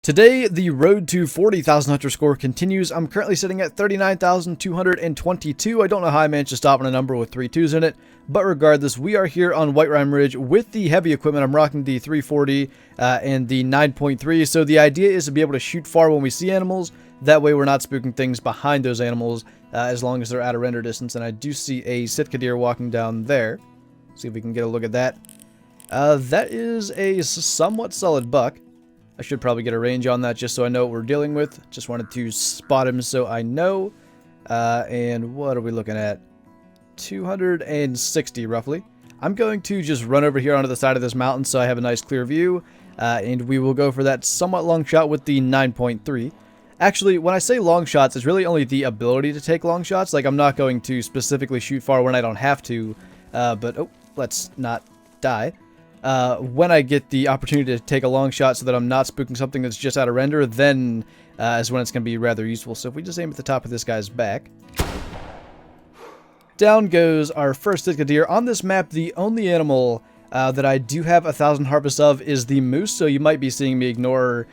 Today, the road to 40,000 hunter score continues. I'm currently sitting at 39,222. I don't know how I managed to stop on a number with 3 2s in it, but regardless, we are here on Whiterime Ridge with the heavy equipment. I'm rocking the 340 and the 9.3, so the idea is to be able to shoot far when we see animals. That way we're not spooking things behind those animals as long as they're out of render distance. And I do see a sitka deer walking down there. See if we can get a look at that. That is a somewhat solid buck. I should probably get a range on that just so I know what we're dealing with. Just wanted to spot him so I know. And what are we looking at? 260 roughly. I'm going to just run over here onto the side of this mountain so I have a nice clear view. And we will go for that somewhat long shot with the 9.3. Actually, when I say long shots, it's really only the ability to take long shots. Like, I'm not going to specifically shoot far when I don't have to. But, oh, let's not die. When I get the opportunity to take a long shot so that I'm not spooking something that's just out of render, then is when it's going to be rather useful. So if we just aim at the top of this guy's back. Down goes our first sitka deer. On this map, the only animal that I do have 1,000 harvests of is the moose, so you might be seeing me ignore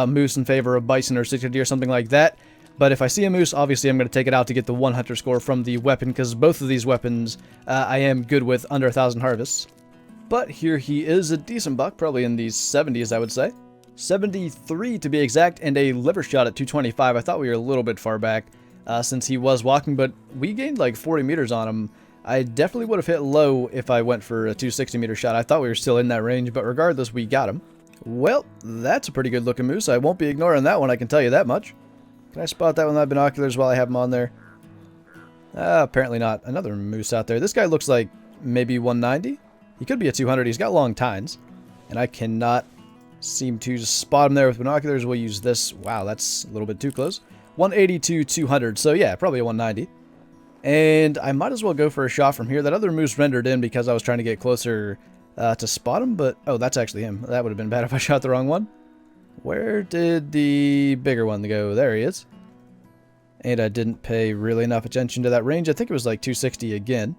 moose in favor of bison or sitka deer, something like that. But if I see a moose, obviously I'm going to take it out to get the 1 hunter score from the weapon, because both of these weapons I am good with under 1,000 harvests. But here he is, a decent buck, probably in the 70s, I would say. 73 to be exact, and a liver shot at 225. I thought we were a little bit far back since he was walking, but we gained like 40 meters on him. I definitely would have hit low if I went for a 260 meter shot. I thought we were still in that range, but regardless, we got him. Well, that's a pretty good looking moose. I won't be ignoring that one, I can tell you that much. Can I spot that with my binoculars while I have him on there? Apparently not. Another moose out there. This guy looks like maybe 190. He could be a 200. He's got long tines. And I cannot seem to spot him there with binoculars. We'll use this. Wow, that's a little bit too close. 180 to 200. So yeah, probably a 190. And I might as well go for a shot from here. That other moose rendered in because I was trying to get closer to spot him. But, oh, that's actually him. That would have been bad if I shot the wrong one. Where did the bigger one go? There he is. And I didn't pay really enough attention to that range. I think it was like 260 again.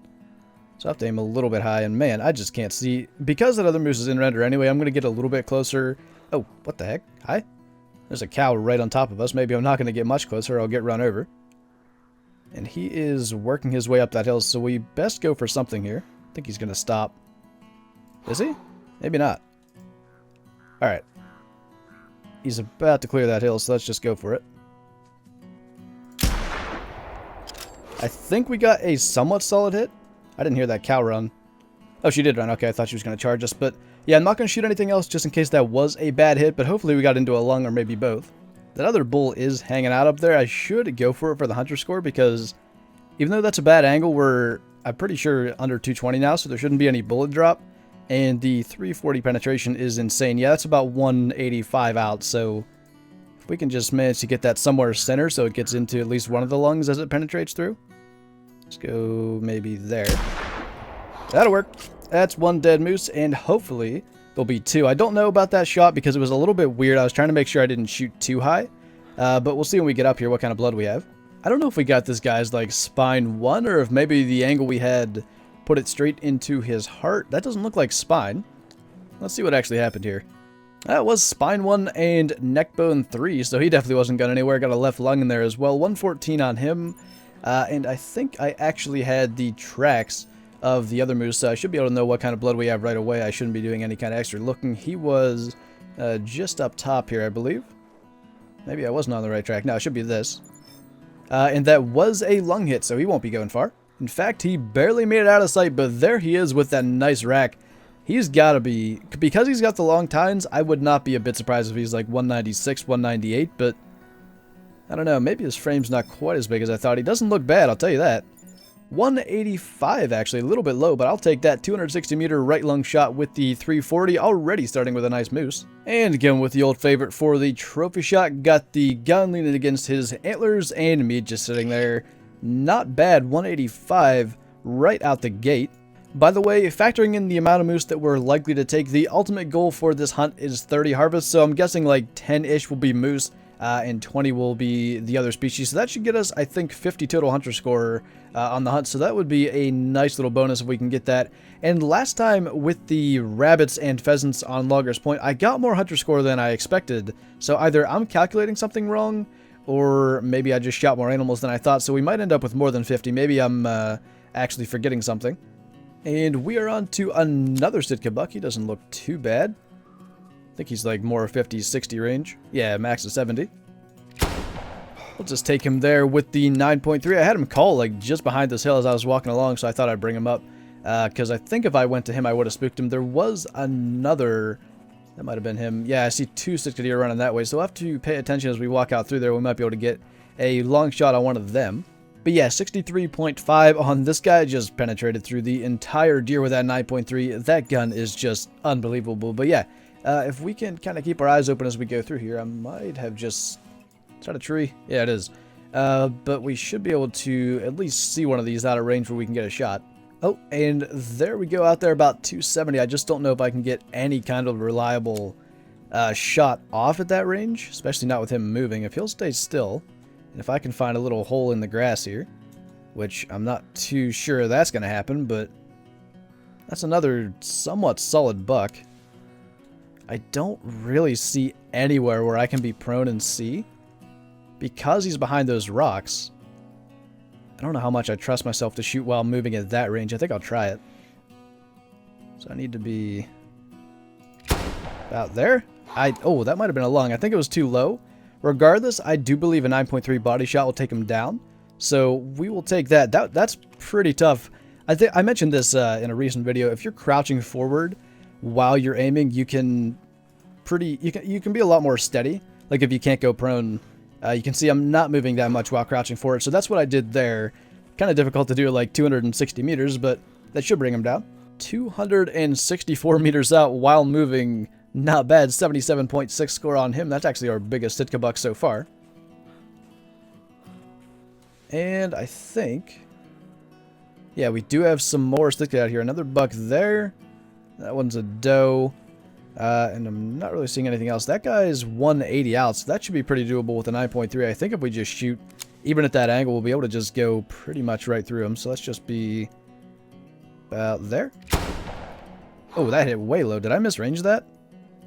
So I have to aim a little bit high, and man, I just can't see. Because that other moose is in render anyway, I'm going to get a little bit closer. Oh, what the heck? Hi? There's a cow right on top of us. Maybe I'm not going to get much closer. I'll get run over. And he is working his way up that hill, so we best go for something here. I think he's going to stop. Is he? Maybe not. Alright. He's about to clear that hill, so let's just go for it. I think we got a somewhat solid hit. I didn't hear that cow run. Oh, she did run. Okay, I thought she was going to charge us. But yeah, I'm not going to shoot anything else just in case that was a bad hit. But hopefully we got into a lung or maybe both. That other bull is hanging out up there. I should go for it for the hunter score because even though that's a bad angle, I'm pretty sure under 220 now. So there shouldn't be any bullet drop. And the 340 penetration is insane. Yeah, that's about 185 out. So if we can just manage to get that somewhere center so it gets into at least one of the lungs as it penetrates through. Let's go maybe there. That'll work. That's one dead moose, and hopefully there'll be 2. I don't know about that shot because it was a little bit weird. I was trying to make sure I didn't shoot too high. But we'll see when we get up here what kind of blood we have. I don't know if we got this guy's like spine 1 or if maybe the angle we had put it straight into his heart. That doesn't look like spine. Let's see what actually happened here. That was spine 1 and neck bone 3, so he definitely wasn't going anywhere. Got a left lung in there as well. 114 on him. And I think I actually had the tracks of the other moose, so I should be able to know what kind of blood we have right away. I shouldn't be doing any kind of extra looking. He was just up top here, I believe. Maybe I wasn't on the right track. No, it should be this. And that was a lung hit, so he won't be going far. In fact, he barely made it out of sight, but there he is with that nice rack. He's got to be, because he's got the long tines, I would not be a bit surprised if he's like 196, 198, but I don't know, maybe his frame's not quite as big as I thought. He doesn't look bad, I'll tell you that. 185 actually, a little bit low, but I'll take that 260 meter right lung shot with the 340, already starting with a nice moose. And again with the old favorite for the trophy shot, got the gun leaning against his antlers and me just sitting there. Not bad, 185 right out the gate. By the way, factoring in the amount of moose that we're likely to take, the ultimate goal for this hunt is 30 harvests, so I'm guessing like 10-ish will be moose, and 20 will be the other species. So that should get us, I think, 50 total hunter score on the hunt. So that would be a nice little bonus if we can get that. And last time with the rabbits and pheasants on Loggers Point, I got more hunter score than I expected. So either I'm calculating something wrong, or maybe I just shot more animals than I thought. So we might end up with more than 50. Maybe I'm actually forgetting something. And we are on to another Sitka buck. He doesn't look too bad. I think he's like more 50, 60 range. Yeah, max of 70. We'll just take him there with the 9.3. I had him call like just behind this hill as I was walking along, so I thought I'd bring him up. Because I think if I went to him, I would have spooked him. There was another... That might have been him. Yeah, I see 2 Sitka deer running that way, so we'll have to pay attention as we walk out through there. We might be able to get a long shot on one of them. But yeah, 63.5 on this guy. Just penetrated through the entire deer with that 9.3. That gun is just unbelievable. But yeah, if we can kind of keep our eyes open as we go through here, I might have just... Is that a tree? Yeah, it is. But we should be able to at least see one of these out of range where we can get a shot. Oh, and there we go out there about 270. I just don't know if I can get any kind of reliable shot off at that range, especially not with him moving. If he'll stay still, and if I can find a little hole in the grass here, which I'm not too sure that's going to happen, but that's another somewhat solid buck. I don't really see anywhere where I can be prone and see, because he's behind those rocks. I don't know how much I trust myself to shoot while moving at that range. I think I'll try it. So I need to be about there. Oh, that might have been a lung. I think it was too low. Regardless, I do believe a 9.3 body shot will take him down. So we will take that. That's pretty tough. I think I mentioned this in a recent video. If you're crouching forward while you're aiming, you can be a lot more steady. Like if you can't go prone. You can see I'm not moving that much while crouching forward, so that's what I did there. Kind of difficult to do at like 260 meters, but that should bring him down. 264 meters out while moving, not bad. 77.6 score on him. That's actually our biggest Sitka buck so far. And I think, yeah, we do have some more Sitka out here. Another buck there. That one's a doe. And I'm not really seeing anything else. That guy is 180 out, so that should be pretty doable with a 9.3. I think if we just shoot, even at that angle, we'll be able to just go pretty much right through him. So let's just be about there. Oh, that hit way low. Did I misrange that?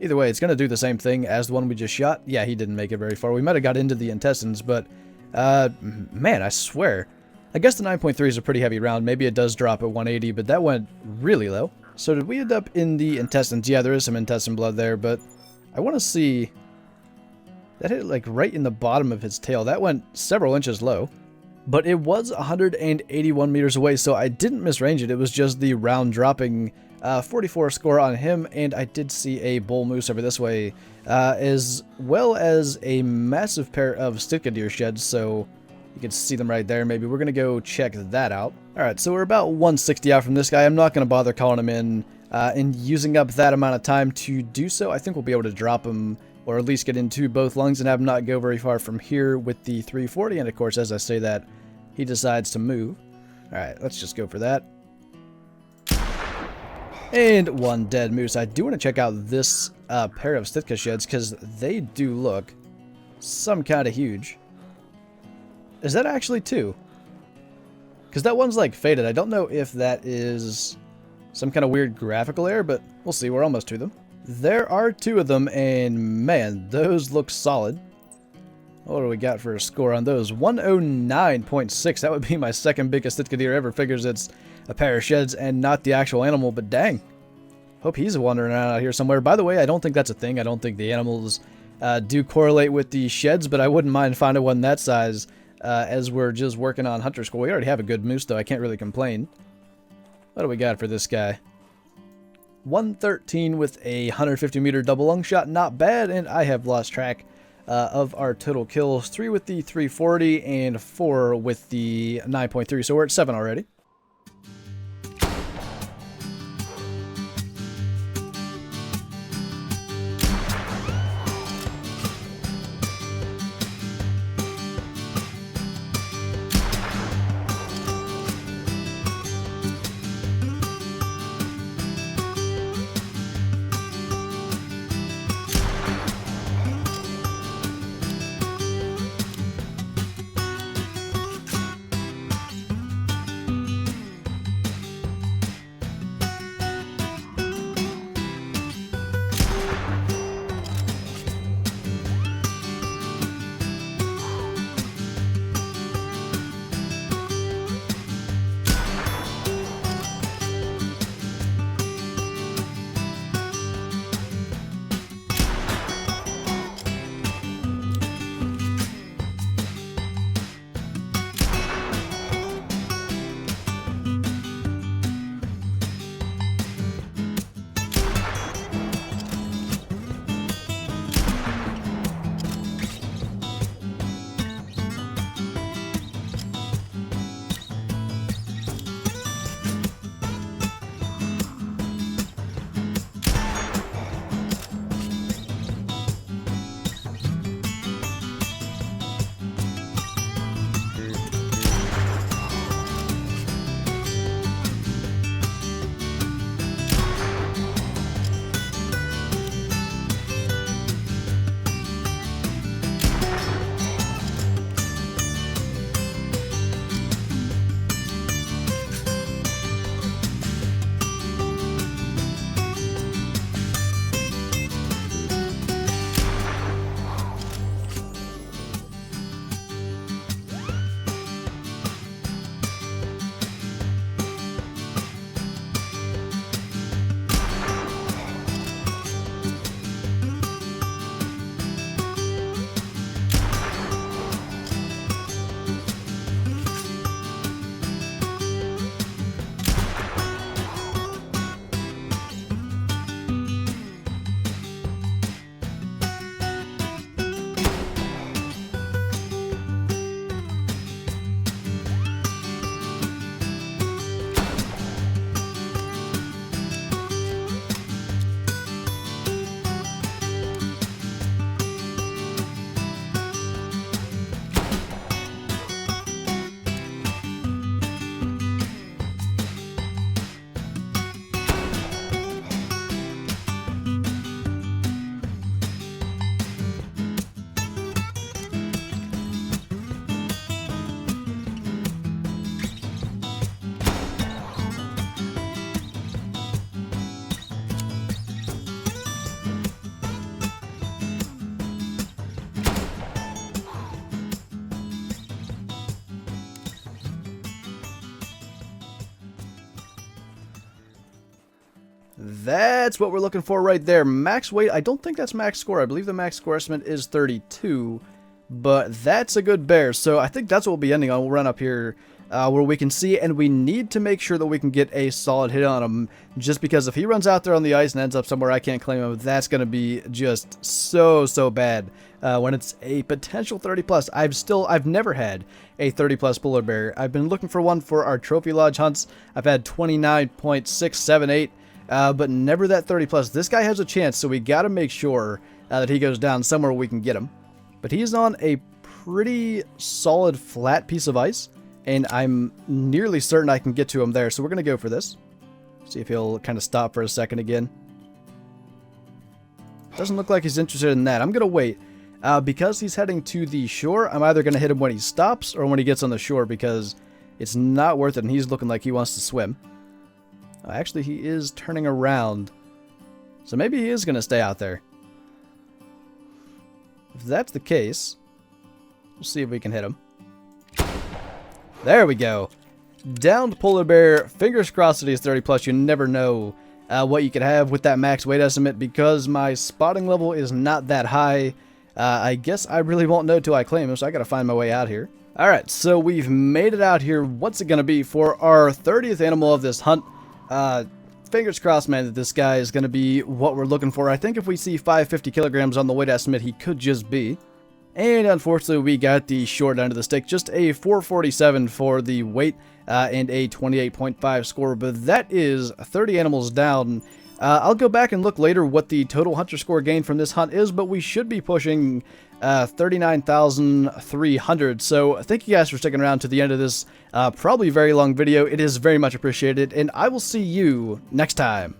Either way, it's going to do the same thing as the one we just shot. Yeah, he didn't make it very far. We might have got into the intestines, but, man, I swear. I guess the 9.3 is a pretty heavy round. Maybe it does drop at 180, but that went really low. So did we end up in the intestines? Yeah, there is some intestine blood there, but I want to see... That hit like right in the bottom of his tail. That went several inches low. But it was 181 meters away, so I didn't misrange it. It was just the round dropping 44 score on him, and I did see a bull moose over this way, as well as a massive pair of Sitka deer sheds, so... You can see them right there. Maybe we're going to go check that out. Alright, so we're about 160 out from this guy. I'm not going to bother calling him in and using up that amount of time to do so. I think we'll be able to drop him, or at least get into both lungs and have him not go very far from here with the 340. And of course, as I say that, he decides to move. Alright, let's just go for that. And one dead moose. I do want to check out this pair of Sitka sheds, because they do look some kind of huge. Is that actually 2? Because that one's like faded. I don't know if that is some kind of weird graphical error, but we'll see. We're almost to them. There are 2 of them, and man, those look solid. What do we got for a score on those? 109.6. That would be my second biggest Sitka deer ever. Figures it's a pair of sheds and not the actual animal, but dang. Hope he's wandering around out here somewhere. By the way, I don't think that's a thing. I don't think the animals do correlate with the sheds, but I wouldn't mind finding one that size. As we're just working on Hunterscore. We already have a good moose, though. I can't really complain. What do we got for this guy? 113 with a 150-meter double lung shot. Not bad, and I have lost track of our total kills. 3 with the 340 and 4 with the 9.3, so we're at 7 already. That's what we're looking for right there. Max weight, I don't think that's max score. I believe the max score estimate is 32, but that's a good bear. So I think that's what we'll be ending on. We'll run up here where we can see, and we need to make sure that we can get a solid hit on him, just because if he runs out there on the ice and ends up somewhere I can't claim him, that's going to be just so bad. When it's a potential 30 plus. I've never had a 30 plus polar bear. I've been looking for one for our trophy lodge hunts. I've had 29.678. But never that 30 plus. This guy has a chance, so we got to make sure that he goes down somewhere we can get him. But he's on a pretty solid flat piece of ice, and I'm nearly certain I can get to him there. So we're going to go for this. See if he'll kind of stop for a second again. Doesn't look like he's interested in that. I'm going to wait. Because he's heading to the shore, I'm either going to hit him when he stops or when he gets on the shore, because it's not worth it, and he's looking like he wants to swim. Actually, he is turning around. So maybe he is going to stay out there. If that's the case, we'll see if we can hit him. There we go. Downed polar bear. Fingers crossed that he's 30 plus. You never know what you could have with that max weight estimate, because my spotting level is not that high. I guess I really won't know till I claim him, so I got to find my way out here. Alright, so we've made it out here. What's it going to be for our 30th animal of this hunt? Fingers crossed, man, that this guy is going to be what we're looking for. I think if we see 550 kilograms on the weight estimate, he could just be. And unfortunately, we got the short end of the stick. Just a 447 for the weight and a 28.5 score. But that is 30 animals down. I'll go back and look later what the total hunter score gain from this hunt is, but we should be pushing 39,300. So thank you guys for sticking around to the end of this probably very long video. It is very much appreciated, and I will see you next time.